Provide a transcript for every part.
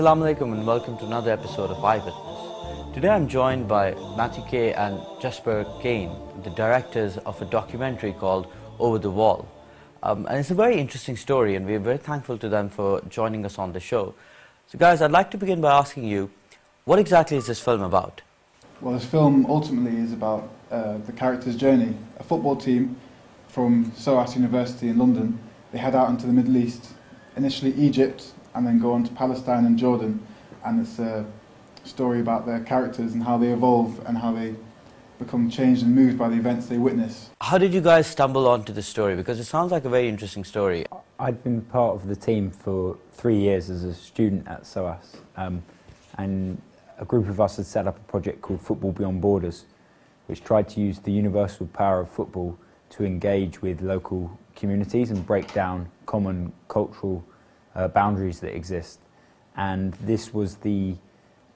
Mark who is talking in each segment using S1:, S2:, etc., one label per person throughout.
S1: Assalamu alaikum and welcome to another episode of Eyewitness. Today I'm joined by Matthew Kay and Jasper Kane, the directors of a documentary called Over the Wall. And it's a very interesting story and we're very thankful to them for joining us on the show. So guys, I'd like to begin by asking you, what exactly is this film about?
S2: Well, this film ultimately is about the character's journey. A football team from SOAS University in London, they head out into the Middle East, initially Egypt, and then go on to Palestine and Jordan. And it's a story about their characters and how they evolve and how they become changed and moved by the events they witness.
S1: How did you guys stumble onto this story? Because it sounds like a very interesting story.
S3: I'd been part of the team for 3 years as a student at SOAS, and a group of us had set up a project called Football Beyond Borders, which tried to use the universal power of football to engage with local communities and break down common cultural boundaries that exist. And this was the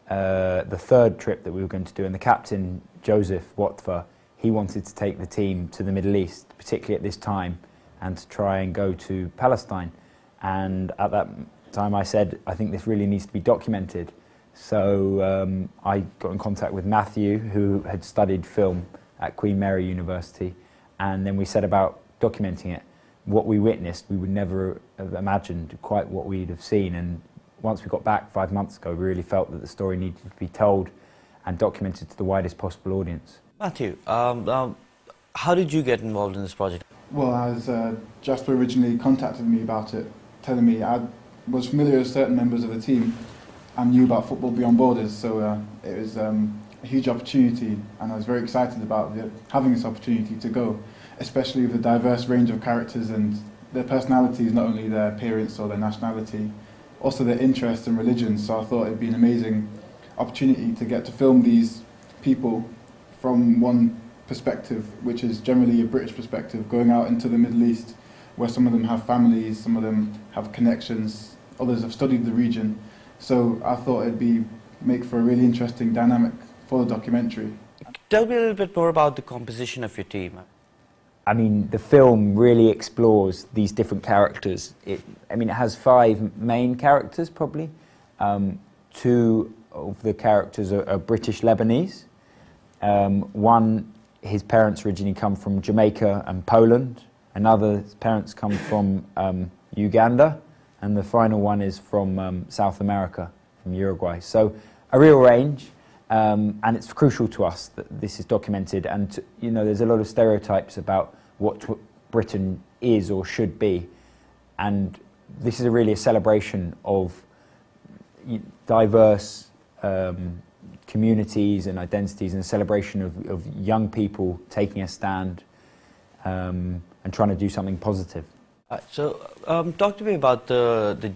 S3: third trip that we were going to do, and the captain, Joseph Watfa, he wanted to take the team to the Middle East, particularly at this time, and to try and go to Palestine. And at that time I said, I think this really needs to be documented. So I got in contact with Matthew, who had studied film at Queen Mary University, and then we set about documenting it. What we witnessed, we would never have imagined quite what we'd have seen, and once we got back 5 months ago, we really felt that the story needed to be told and documented to the widest possible audience.
S1: Matthew, how did you get involved in this project?
S2: Well, as Jasper originally contacted me about it, telling me I was familiar with certain members of the team and knew about Football Beyond Borders, so it was a huge opportunity, and I was very excited about having this opportunity to go, especially with the diverse range of characters and their personalities, not only their appearance or their nationality, also their interests and religions. So I thought it'd be an amazing opportunity to get to film these people from one perspective, which is generally a British perspective, going out into the Middle East, where some of them have families, some of them have connections, others have studied the region. So I thought it'd make for a really interesting dynamic for the documentary.
S1: Tell me a little bit more about the composition of your team.
S3: I mean, the film really explores these different characters. It has 5 main characters, probably. 2 of the characters are British Lebanese. One, his parents originally come from Jamaica and Poland. Another, his parents come from Uganda. And the final one is from South America, from Uruguay. So a real range. And it's crucial to us that this is documented, and there's a lot of stereotypes about what Britain is or should be, and this is really a celebration of diverse communities and identities, and a celebration of young people taking a stand and trying to do something positive.
S1: So talk to me about the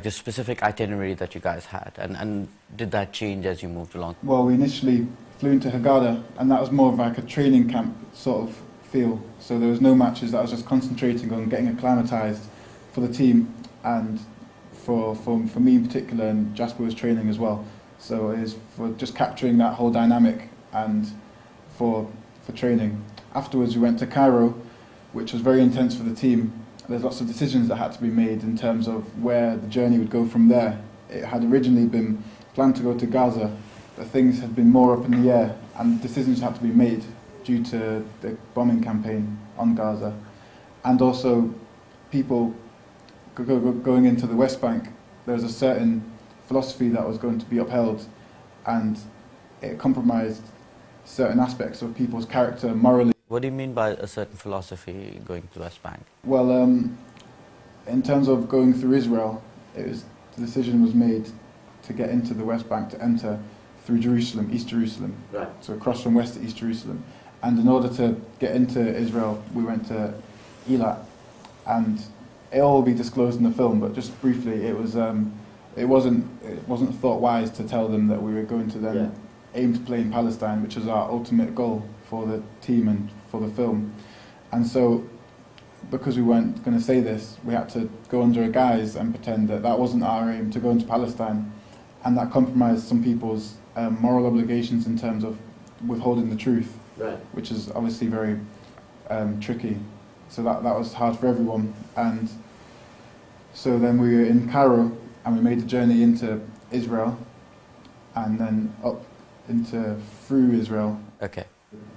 S1: specific itinerary that you guys had, and did that change as you moved along?
S2: Well, we initially flew into Hurghada, and that was more of like a training camp sort of feel. So there was no matches. That was just concentrating on getting acclimatized for the team, and for me in particular, and Jasper was training as well. So it was for just capturing that whole dynamic and for training. Afterwards we went to Cairo, which was very intense for the team. There's lots of decisions that had to be made in terms of where the journey would go from there. It had originally been planned to go to Gaza, but things had been more up in the air, and decisions had to be made due to the bombing campaign on Gaza. And also people going into the West Bank, there was a certain philosophy that was going to be upheld, and it compromised certain aspects of people's character morally.
S1: What do you mean by a certain philosophy going to the West Bank?
S2: Well, in terms of going through Israel, the decision was made to get into the West Bank, to enter through Jerusalem, East Jerusalem,
S1: right.
S2: So across from West to East Jerusalem. And in order to get into Israel, we went to Eilat, and it all will be disclosed in the film. But just briefly, it wasn't thought wise to tell them that we were going to then aim to play in Palestine, which was our ultimate goal for the team and for the film. And so, because we weren't going to say this, we had to go under a guise and pretend that that wasn't our aim, to go into Palestine, and that compromised some people's moral obligations in terms of withholding the truth,
S1: right.
S2: Which is obviously very tricky. So that was hard for everyone. And so then we were in Cairo, and we made the journey into Israel, and then up through Israel,
S1: Okay.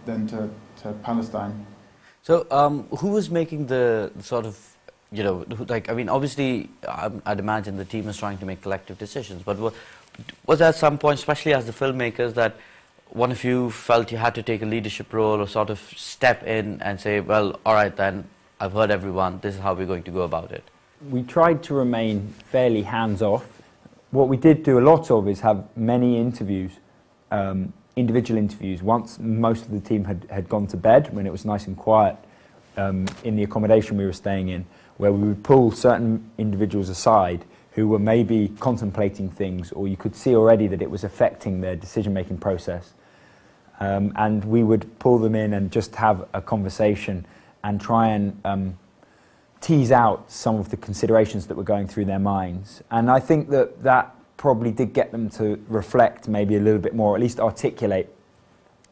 S2: then to Palestine.
S1: So, who was making the sort of, like, I mean, obviously, I'd imagine the team is trying to make collective decisions, but was there at some point, especially as the filmmakers, that one of you felt you had to take a leadership role or sort of step in and say, well, all right then, I've heard everyone, this is how we're going to go about it?
S3: We tried to remain fairly hands-off. What we did do a lot of is have many interviews, individual interviews, once most of the team had gone to bed, when it was nice and quiet in the accommodation we were staying in, where we would pull certain individuals aside who were maybe contemplating things, or you could see already that it was affecting their decision-making process. And we would pull them in and just have a conversation and try and tease out some of the considerations that were going through their minds. And I think that probably did get them to reflect maybe a little bit more, or at least articulate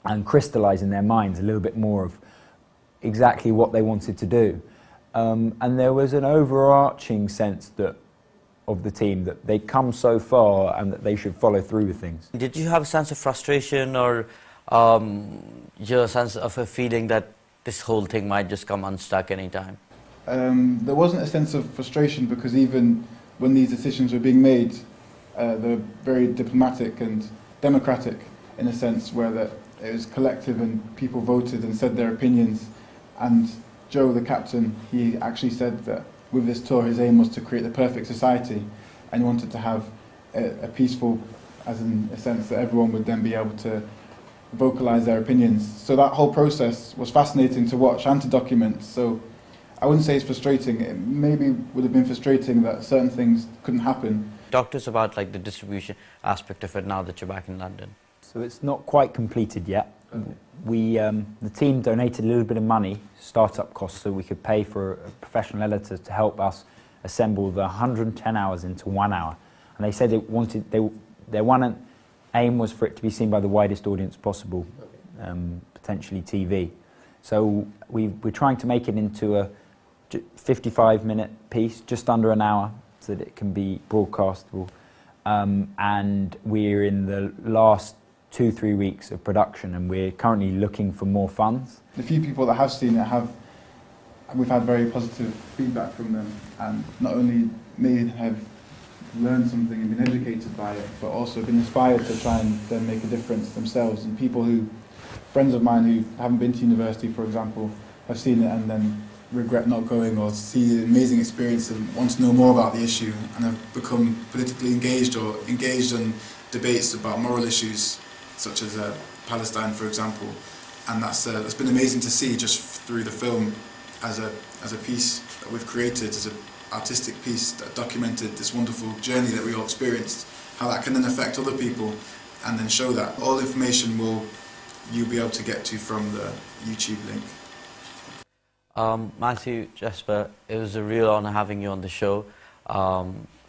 S3: and crystallise in their minds a little bit more of exactly what they wanted to do. And there was an overarching sense of the team that they'd come so far and that they should follow through with things.
S1: Did you have a sense of frustration or your sense of a feeling that this whole thing might just come unstuck anytime?
S2: There wasn't a sense of frustration, because even when these decisions were being made, they were very diplomatic and democratic in a sense, where that it was collective and people voted and said their opinions. And Joe, the captain, he actually said that with this tour his aim was to create the perfect society, and he wanted to have a peaceful, as in a sense that everyone would then be able to vocalise their opinions. So that whole process was fascinating to watch and to document. So I wouldn't say it's frustrating. It maybe would have been frustrating that certain things couldn't happen.
S1: Talk to us about like the distribution aspect of it now that you're back in London.
S3: So it's not quite completed yet.
S2: Okay.
S3: The team donated a little bit of money, startup costs, so we could pay for a professional editor to help us assemble the 110 hours into 1 hour. And they said their one aim was for it to be seen by the widest audience possible, potentially TV. So we're trying to make it into a 55-minute piece, just under an hour, so that it can be broadcastable. And we're in the last 2-3 weeks of production, and we're currently looking for more funds.
S2: The few people that have seen it we've had very positive feedback from them, and not only may have learned something and been educated by it, but also been inspired to try and then make a difference themselves. And friends of mine who haven't been to university, for example, have seen it and then regret not going, or see the amazing experience and want to know more about the issue, and have become politically engaged or engaged in debates about moral issues such as Palestine, for example. And that's been amazing to see just through the film as a piece that we've created, as an artistic piece that documented this wonderful journey that we all experienced, how that can then affect other people, and then show that. All information you'll be able to get to from the YouTube link.
S1: Matthew, Jesper, it was a real honour having you on the show.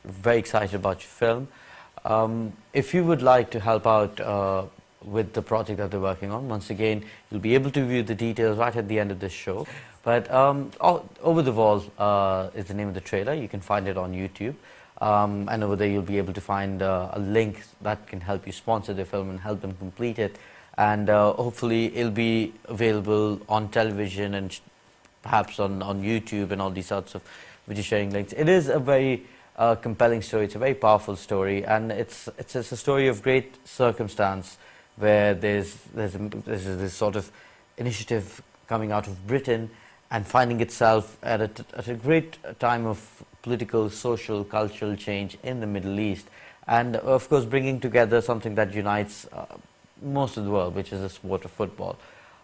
S1: Very excited about your film. If you would like to help out with the project that they're working on, once again, you'll be able to view the details right at the end of this show. But Over the Wall is the name of the trailer. You can find it on YouTube. And over there you'll be able to find a link that can help you sponsor the film and help them complete it. And hopefully it'll be available on television and perhaps on YouTube and all these sorts of video sharing links. It is a very compelling story. It's a very powerful story, and it's a story of great circumstance, where there's this sort of initiative coming out of Britain and finding itself at a great time of political, social, cultural change in the Middle East, and of course bringing together something that unites most of the world, which is the sport of football.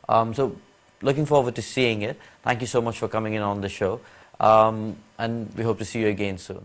S1: So looking forward to seeing it. Thank you so much for coming in on the show, and we hope to see you again soon.